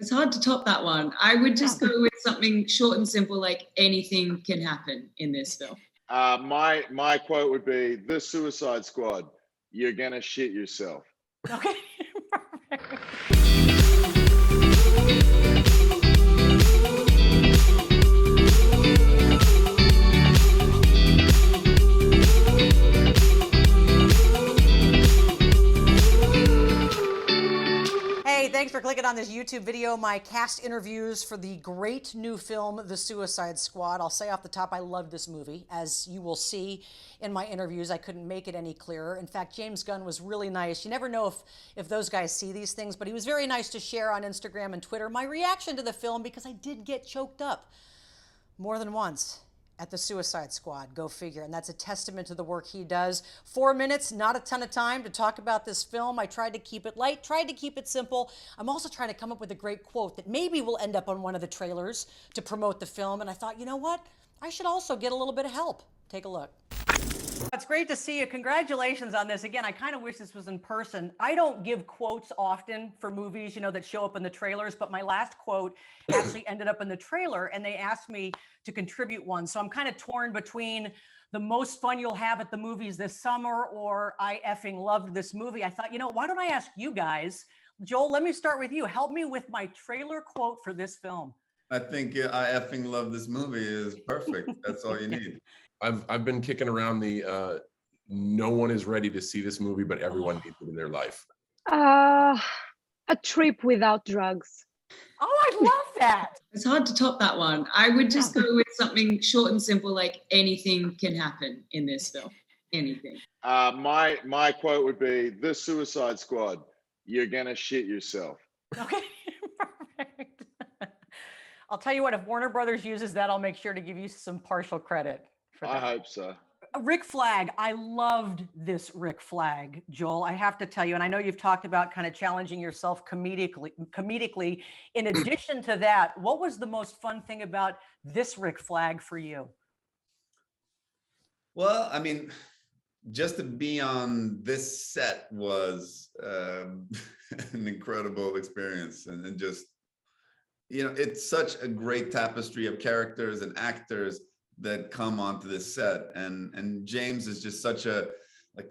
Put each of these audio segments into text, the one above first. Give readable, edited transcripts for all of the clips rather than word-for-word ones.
It's hard to top that one. I would just go with something short and simple, like anything can happen in this film. My quote would be, "The Suicide Squad, you're gonna shit yourself." Okay. Hey, thanks for clicking on this YouTube video, my cast interviews for the great new film, The Suicide Squad. I'll say off the top, I love this movie. As you will see in my interviews, I couldn't make it any clearer. In fact, James Gunn was really nice. You never know if those guys see these things, but he was very nice to share on Instagram and Twitter my reaction to the film, because I did get choked up more than once at The Suicide Squad. Go figure. And that's a testament to the work he does. 4 minutes, not a ton of time to talk about this film. I tried to keep it light, tried to keep it simple. I'm also trying to come up with a great quote that maybe will end up on one of the trailers to promote the film. And I thought, you know what? I should also get a little bit of help. Take a look. It's great to see you. Congratulations on this. Again, I kind of wish this was in person. I don't give quotes often for movies, that show up in the trailers, but my last quote actually ended up in the trailer, and they asked me to contribute one. So I'm kind of torn between the most fun you'll have at the movies this summer or I effing loved this movie. I thought, why don't I ask you guys? Joel, let me start with you. Help me with my trailer quote for this film. I think I effing love this movie is perfect. That's all you need. I've been kicking around the no one is ready to see this movie, but everyone needs it in their life. A trip without drugs. Oh, I love that. It's hard to top that one. I would just go with something short and simple, like anything can happen in this film. Anything. My quote would be, "The Suicide Squad, you're gonna shit yourself." Okay, perfect. I'll tell you what, if Warner Brothers uses that, I'll make sure to give you some partial credit. I hope so. Rick Flag, I loved this Rick Flag, Joel. I have to tell you, and I know you've talked about kind of challenging yourself comedically. In addition to that, what was the most fun thing about this Rick Flag for you? Well, I mean, just to be on this set was an incredible experience, and just, it's such a great tapestry of characters and actors that come onto this set, and James is just such a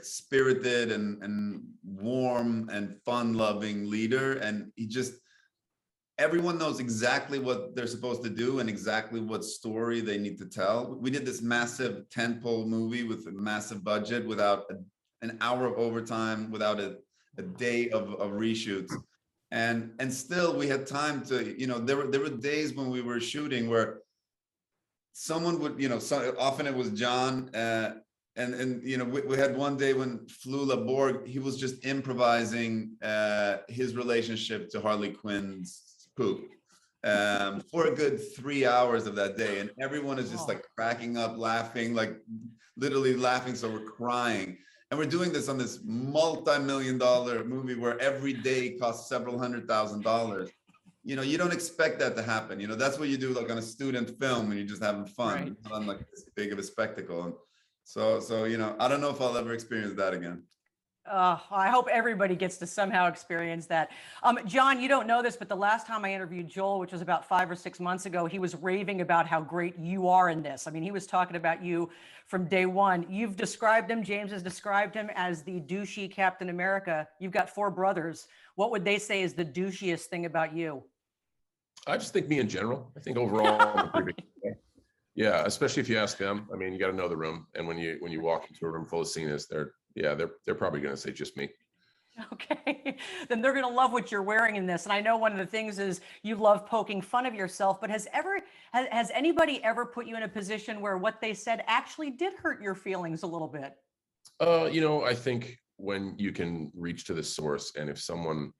spirited and warm and fun-loving leader, and everyone knows exactly what they're supposed to do and exactly what story they need to tell. We did this massive tentpole movie with a massive budget without an hour of overtime, without a day of reshoots, and still we had time to, there were days when we were shooting where someone would, often it was John, and we had one day when Flula Borg, he was just improvising his relationship to Harley Quinn's poop for a good 3 hours of that day, and everyone is just cracking up, laughing, literally laughing, so we're crying. And we're doing this on this multi-million-dollar movie where every day costs several $100,000. You don't expect that to happen. That's what you do on a student film when you're just having fun. Right. It's not this big of a spectacle. And so I don't know if I'll ever experience that again. I hope everybody gets to somehow experience that. John, you don't know this, but the last time I interviewed Joel, which was about 5 or 6 months ago, he was raving about how great you are in this. I mean, he was talking about you from day one. You've described him, James has described him as the douchey Captain America. You've got 4 brothers. What would they say is the douchiest thing about you? I just think me in general. I think overall, yeah, especially if you ask them. I mean, you got to know the room, and when you walk into a room full of Cenas, they're probably going to say just me. Okay, then they're going to love what you're wearing in this. And I know one of the things is you love poking fun of yourself, but has anybody ever put you in a position where what they said actually did hurt your feelings a little bit? I think when you can reach to the source, and if someone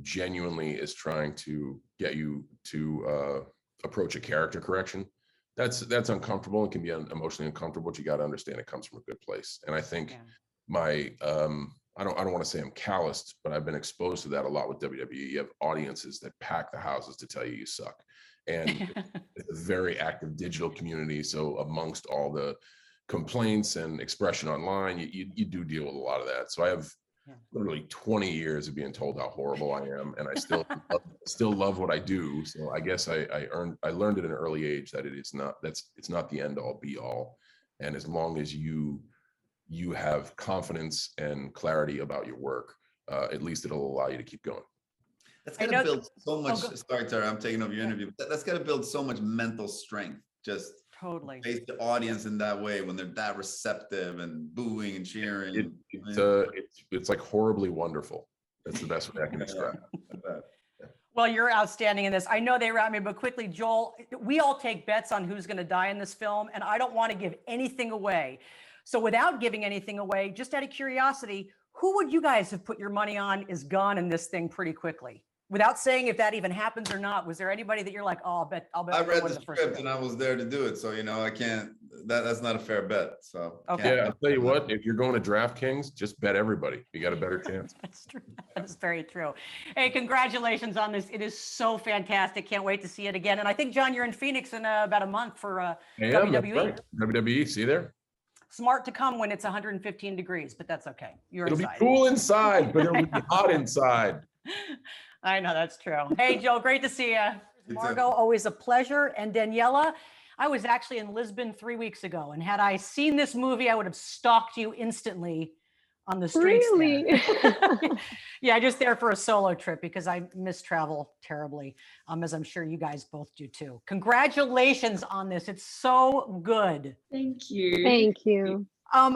genuinely is trying to get you to approach a character correction, that's uncomfortable and can be emotionally uncomfortable, but you got to understand it comes from a good place. And I think my I don't want to say I'm calloused, but I've been exposed to that a lot with WWE. You have audiences that pack the houses to tell you suck, and it's a very active digital community. So amongst all the complaints and expression online, you do deal with a lot of that. So I have literally 20 years of being told how horrible I am, and I still love what I do. So I guess I learned at an early age that it's not the end all be all. And as long as you have confidence and clarity about your work, at least it'll allow you to keep going. That's got to build so much. Sorry, Tara, I'm taking over your interview. That's got to build so much mental strength. Just totally face the audience in that way when they're that receptive and booing and cheering. It's like horribly wonderful. That's the best way I can describe it. Well, you're outstanding in this. I know they wrap me, but quickly, Joel, we all take bets on who's going to die in this film, and I don't want to give anything away. So without giving anything away, just out of curiosity, who would you guys have put your money on is gone in this thing pretty quickly? Without saying if that even happens or not, was there anybody that you're like, oh, I'll bet. I read the script and I was there to do it. So, I can't, that's not a fair bet. So, okay. Yeah, I'll tell you what, if you're going to DraftKings, just bet everybody. You got a better chance. That's true. That's very true. Hey, congratulations on this. It is so fantastic. Can't wait to see it again. And I think, John, you're in Phoenix in about a month for WWE. Right. WWE, see you there. Smart to come when it's 115 degrees, but that's okay. It'll be cool inside, but it'll be hot inside. I know, that's true. Hey, Joe, great to see you. Margot, always a pleasure. And Daniela, I was actually in Lisbon 3 weeks ago, and had I seen this movie, I would have stalked you instantly on the streets. Really? Yeah, just there for a solo trip because I miss travel terribly, as I'm sure you guys both do too. Congratulations on this. It's so good. Thank you. Thank you.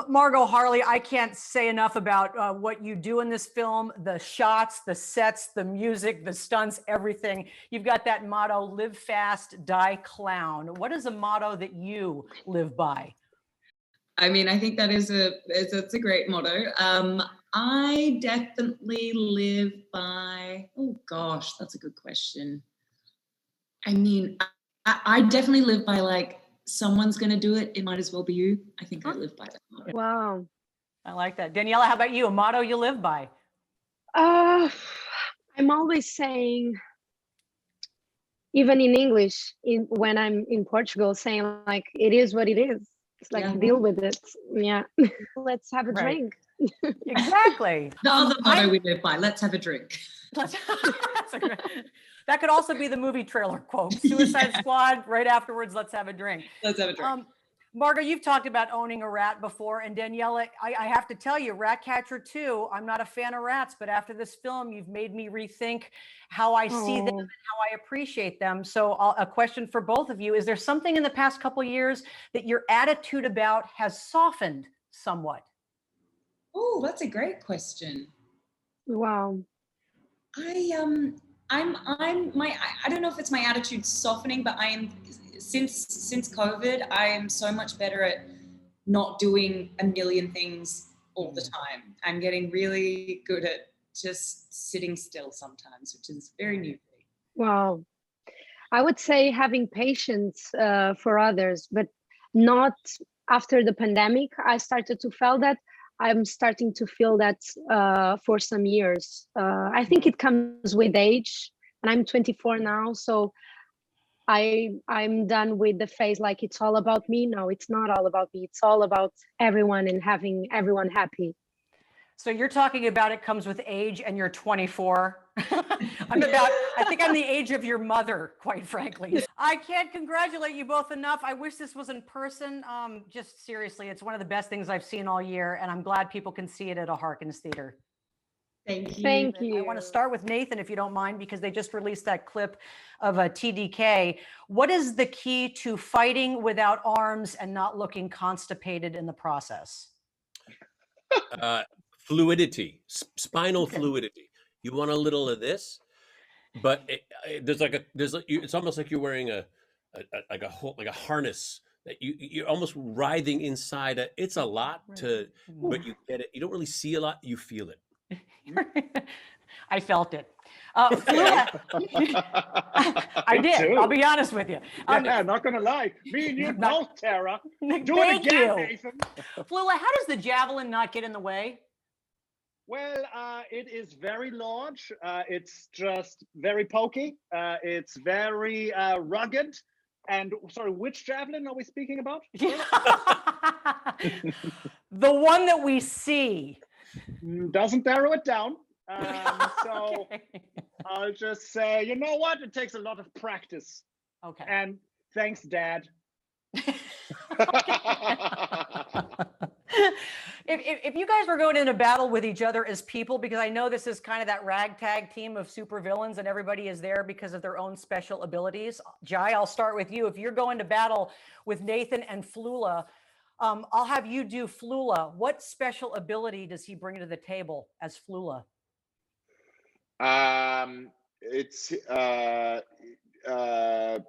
Margot Harley, I can't say enough about what you do in this film, the shots, the sets, the music, the stunts, everything. You've got that motto, live fast, die clown. What is a motto that you live by? I mean, I think that's a great motto. I definitely live by, oh gosh, that's a good question. I mean, I definitely live by like, someone's going to do it. It might as well be you. I think I live by that motto. Wow. I like that. Daniela, how about you? A motto you live by? I'm always saying, even in English, when I'm in Portugal, saying like, it is what it is. It's like, deal with it. Yeah. Let's have a drink. Exactly. The other motto we live by, let's have a drink. That could also be the movie trailer quote. Suicide Squad, right afterwards, let's have a drink. Let's have a drink. Margot, you've talked about owning a rat before, and Daniela, I have to tell you, Ratcatcher 2, I'm not a fan of rats, but after this film, you've made me rethink how I see them and how I appreciate them. So a question for both of you, is there something in the past couple of years that your attitude about has softened somewhat? Oh, that's a great question. Wow. I don't know if it's my attitude softening, but I am since COVID, I am so much better at not doing a million things all the time. I'm getting really good at just sitting still sometimes, which is very new for me. Wow. I would say having patience for others, but not after the pandemic. I started to feel that. I'm starting to feel that for some years. I think it comes with age, and I'm 24 now, so I'm done with the phase like it's all about me. No, it's not all about me. It's all about everyone and having everyone happy. So you're talking about it comes with age, and you're 24. I think I'm the age of your mother, quite frankly. I can't congratulate you both enough. I wish this was in person. Just seriously, it's one of the best things I've seen all year, and I'm glad people can see it at a Harkins theater. Thank you. Thank you. I want to start with Nathan, if you don't mind, because they just released that clip of a TDK. What is the key to fighting without arms and not looking constipated in the process? Fluidity, spinal fluidity. You want a little of this, but it's almost like you're wearing a harness that you're almost writhing inside. It's a lot but you get it. You don't really see a lot. You feel it. I felt it. Flula, I did. too. I'll be honest with you. Yeah, not gonna lie. Me and you both, Tara. Do it Thank again, you. Nathan. Flula, how does the javelin not get in the way? Well, it is very large. It's just very pokey. It's very rugged. And sorry, which javelin are we speaking about? The one that we see. Doesn't narrow it down. So Okay. I'll just say, you know what? It takes a lot of practice. Okay. And thanks, Dad. If you guys were going into battle with each other as people, because I know this is kind of that ragtag team of supervillains and everybody is there because of their own special abilities. Jai, I'll start with you. If you're going to battle with Nathan and Flula, I'll have you do Flula. What special ability does he bring to the table as Flula? It's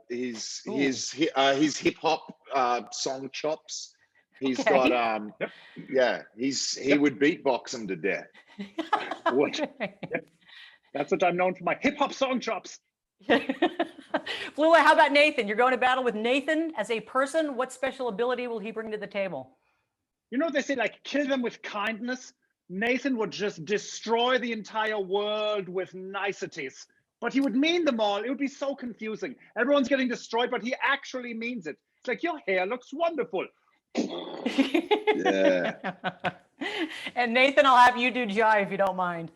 his hip hop song chops. He's Okay. got yeah, he would beatbox him to death. What? That's what I'm known for, my hip hop song chops. Flula, how about Nathan? You're going to battle with Nathan as a person. What special ability will he bring to the table? You know, they say like kill them with kindness. Nathan would just destroy the entire world with niceties, but he would mean them all. It would be so confusing. Everyone's getting destroyed, but he actually means it. It's like, your hair looks wonderful. Yeah. And Nathan, I'll have you do Jai if you don't mind.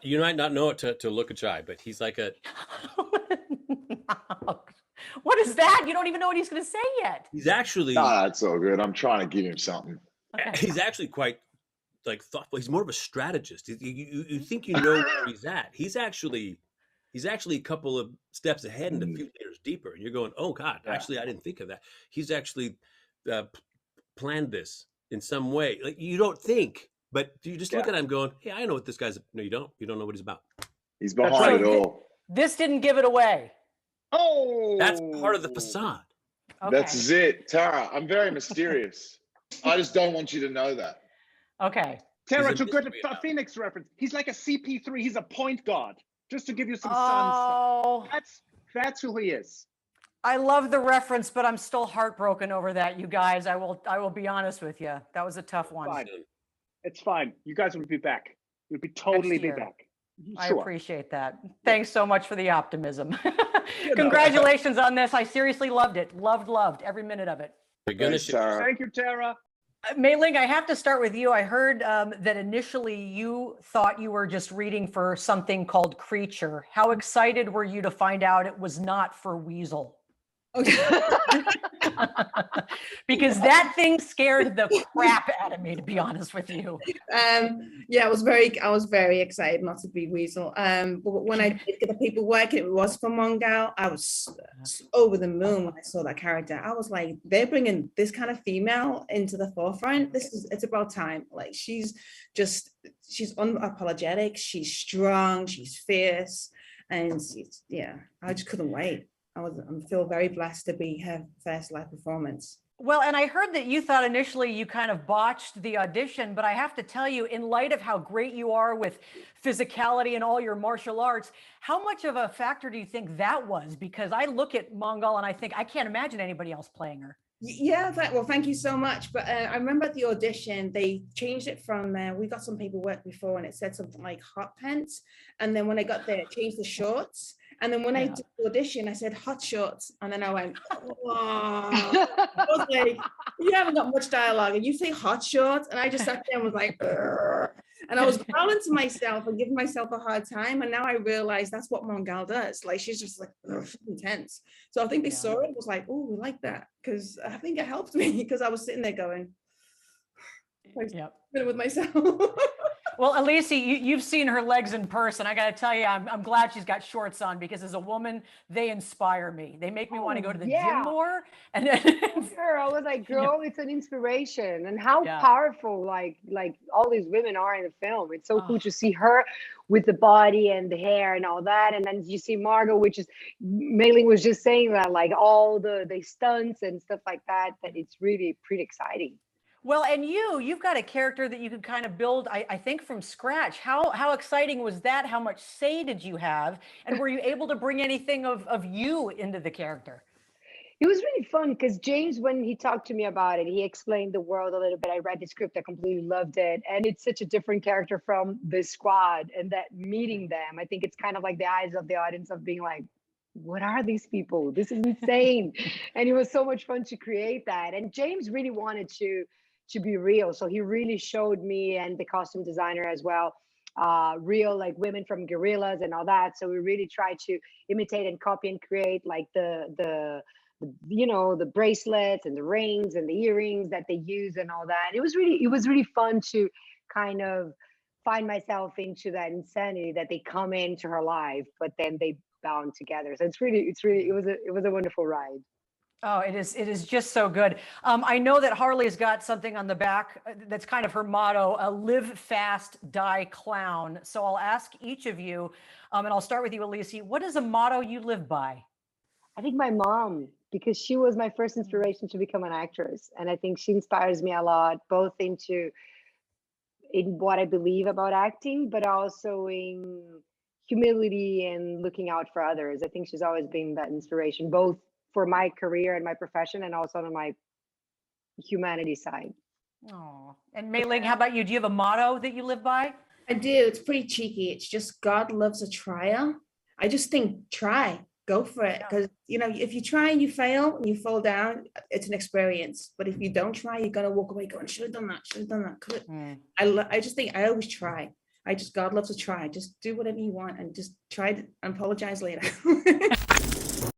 You might not know it to look at Jai, but he's like a. What is that? You don't even know what he's going to say yet. He's actually. Nah, it's all good. I'm trying to give him something. Okay. He's actually quite like thoughtful. He's more of a strategist. You think you know where he's at. He's actually a couple of steps ahead and a few layers deeper. And you're going, oh God, actually, I didn't think of that. He's actually planned this in some way. Like, you don't think, but you just look at him going, hey, I know what this guy's. No, you don't. You don't know what he's about. He's behind it all. This didn't give it away. Oh, that's part of the facade. Okay. That's it, Tara. I'm very mysterious. I just don't want you to know that. Okay. Tara, He's a to good mystery about Phoenix reference, he's like a CP3. He's a point guard. Just to give you some sun Oh, stuff. That's who he is. I love the reference, but I'm still heartbroken over that, you guys. I will be honest with you. That was a tough one. Fine. It's fine. You guys will be back. You'll be totally be year. back. I Sure. appreciate that. Thanks so much for the optimism. Congratulations on this. I seriously loved it. Loved every minute of it. You're gonna Thanks, Tara. Thank you, Tara. Mayling, I have to start with you. I heard that initially you thought you were just reading for something called Creature. How excited were you to find out it was not for Weasel? Because that thing scared the crap out of me, to be honest with you. Yeah, I was very excited not to be Weasel. But when I did get the paperwork, it was for Mongal. I was over the moon when I saw that character. I was like, they're bringing this kind of female into the forefront. It's about time. Like, she's unapologetic. She's strong. She's fierce, and I just couldn't wait. I feel very blessed to be her first live performance. Well, and I heard that you thought initially you kind of botched the audition, but I have to tell you, in light of how great you are with physicality and all your martial arts, how much of a factor do you think that was? Because I look at Mongol and I think, I can't imagine anybody else playing her. Yeah, well, thank you so much. But I remember at the audition, they changed it from, we got some paperwork before and it said something like hot pants. And then when I got there, it changed the shorts. And then when I did the audition, I said hot shorts. And then I went, oh. I was like, you haven't got much dialogue. And you say hot shorts. And I just sat there and was like, "Urgh." And I was growling to myself and giving myself a hard time. And now I realize that's what Mongal does. Like, she's just like intense. So I think they saw it and was like, oh, we like that. Because I think it helped me because I was sitting there going, with myself. Well, Elise, you've seen her legs in person. I got to tell you, I'm glad she's got shorts on because as a woman, they inspire me. They make me want to go to the gym more. And then, sure, I was like, girl, it's an inspiration. And how powerful like all these women are in the film. It's so cool to see her with the body and the hair and all that. And then you see Margot, which is, Mayling was just saying that, like all the stunts and stuff like that, that it's really pretty exciting. Well, and you've got a character that you could kind of build, I think, from scratch. How exciting was that? How much say did you have? And were you able to bring anything of you into the character? It was really fun because James, when he talked to me about it, he explained the world a little bit. I read the script, I completely loved it. And it's such a different character from the squad, and that meeting them, I think it's kind of like the eyes of the audience of being like, what are these people? This is insane. And it was so much fun to create that. And James really wanted to to be real. So he really showed me, and the costume designer as well, real like women from gorillas and all that. So we really tried to imitate and copy and create like the you know, the bracelets and the rings and the earrings that they use and all that. It was really fun to kind of find myself into that insanity that they come into her life, but then they bound together. So it was a wonderful ride. Oh, it is just so good. I know that Harley's got something on the back that's kind of her motto, live fast, die clown. So I'll ask each of you, and I'll start with you, Elise. What is a motto you live by? I think my mom, because she was my first inspiration to become an actress. And I think she inspires me a lot, both in what I believe about acting, but also in humility and looking out for others. I think she's always been that inspiration, both for my career and my profession, and also on my humanity side. Oh, and Mayling, how about you? Do you have a motto that you live by? I do. It's pretty cheeky. It's just God loves a trier. I just think try, go for it. Because, you know, if you try and you fail and you fall down, it's an experience. But if you don't try, you're going to walk away going, should have done that. I just think I always try. God loves a try. Just do whatever you want and just try to apologize later.